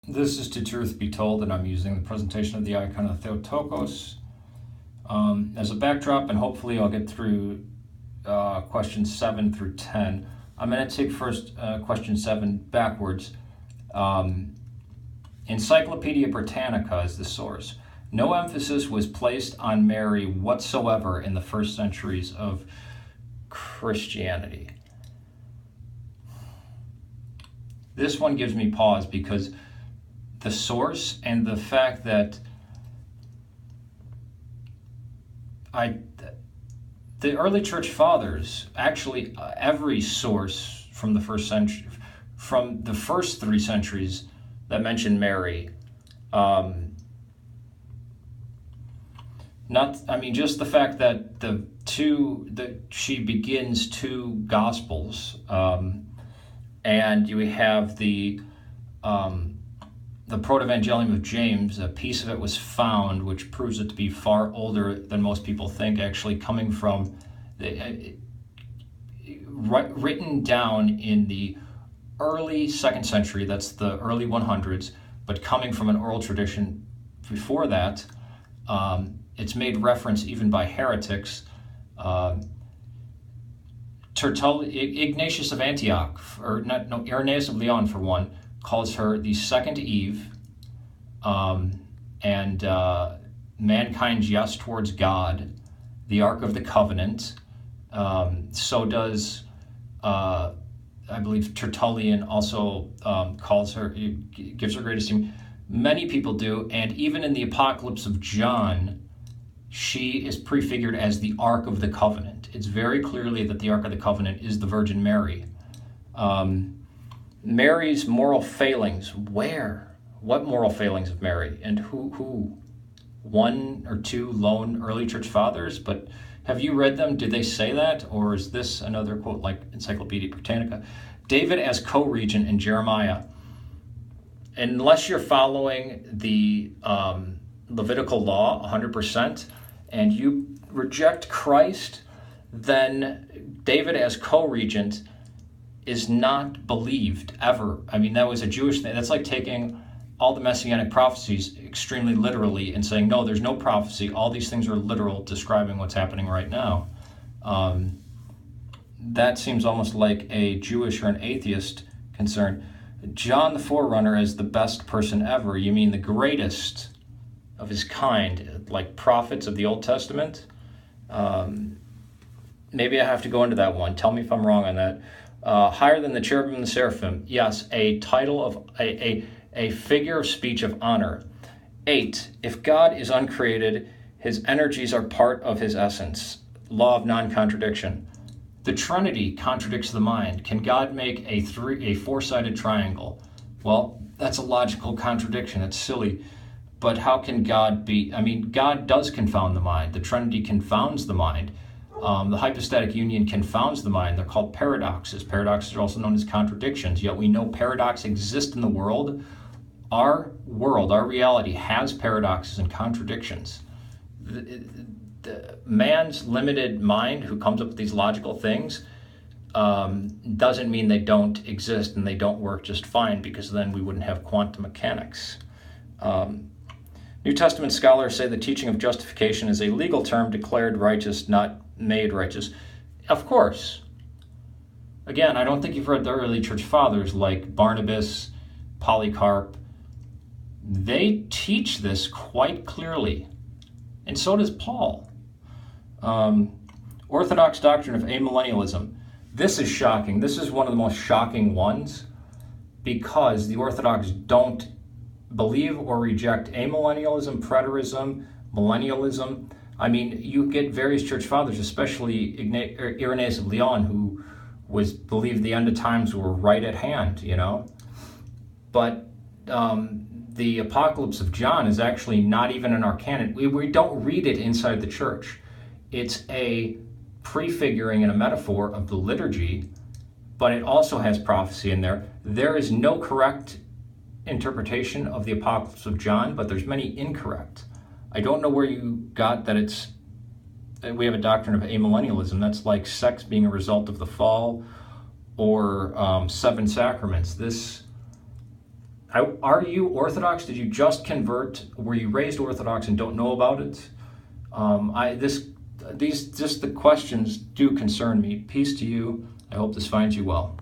This is to Truth Be Told, and I'm using the presentation of the icon of Theotokos as a backdrop, and hopefully I'll get through questions 7 through 10. I'm going to take first question 7 backwards. Encyclopedia Britannica is the source. No emphasis was placed on Mary whatsoever in the first centuries of Christianity. This one gives me pause because the source and the fact that the early church fathers, actually every source from the first century, from the first 3 centuries that mention Mary, just the fact that she begins 2 gospels, and you have the Proto-Evangelium of James. A piece of it was found, which proves it to be far older than most people think, actually coming from written down in the early 2nd century, that's the early 100s, but coming from an oral tradition before that. It's made reference even by heretics. Ignatius of Antioch, Irenaeus of Lyon for one, calls her the second Eve, and mankind's yes towards God, the Ark of the Covenant. So does, I believe, Tertullian also calls her, gives her great esteem. Many people do, and even in the Apocalypse of John, she is prefigured as the Ark of the Covenant. It's very clearly that the Ark of the Covenant is the Virgin Mary. Mary's moral failings, where? What moral failings of Mary? And who? 1 or 2 lone early church fathers? But have you read them? Did they say that? Or is this another quote like Encyclopedia Britannica? David as co-regent in Jeremiah. Unless you're following the Levitical law 100% and you reject Christ, then David as co-regent is not believed ever. I mean, that was a Jewish thing. That's like taking all the messianic prophecies extremely literally and saying, no, there's no prophecy. All these things are literal, describing what's happening right now. That seems almost like a Jewish or an atheist concern. John the Forerunner is the best person ever. You mean the greatest of his kind, like prophets of the Old Testament? Maybe I have to go into that one. Tell me if I'm wrong on that. Higher than the cherubim and the seraphim. Yes, a title of a figure of speech of honor. 8, if God is uncreated, his energies are part of his essence. Law of non-contradiction. The Trinity contradicts the mind. Can God make a four-sided triangle? Well, that's a logical contradiction. It's silly. But how can God be? I mean, God does confound the mind. The Trinity confounds the mind. The hypostatic union confounds the mind. They're called paradoxes. Paradoxes are also known as contradictions, yet we know paradox exists in the world. Our world, our reality, has paradoxes and contradictions. The man's limited mind, who comes up with these logical things, doesn't mean they don't exist and they don't work just fine, because then we wouldn't have quantum mechanics. New Testament scholars say the teaching of justification is a legal term declared righteous, not made righteous. Of course. Again, I don't think you've read the early church fathers like Barnabas, Polycarp. They teach this quite clearly, and so does Paul. Orthodox doctrine of amillennialism. This is shocking. This is one of the most shocking ones, because the Orthodox don't believe or reject amillennialism, preterism, millennialism. I mean, you get various church fathers, especially Irenaeus of Lyon, who believed the end of times were right at hand, you know. But the Apocalypse of John is actually not even in our canon. We don't read it inside the church. It's a prefiguring and a metaphor of the liturgy, but it also has prophecy in there. There is no correct interpretation of the Apocalypse of John, but there's many incorrect. I don't know where you got that we have a doctrine of amillennialism. That's like sex being a result of the fall, or 7 sacraments. This Are you Orthodox? Did you just convert? Were you raised Orthodox and don't know about it? These the questions do concern me. Peace to you. I hope this finds you well.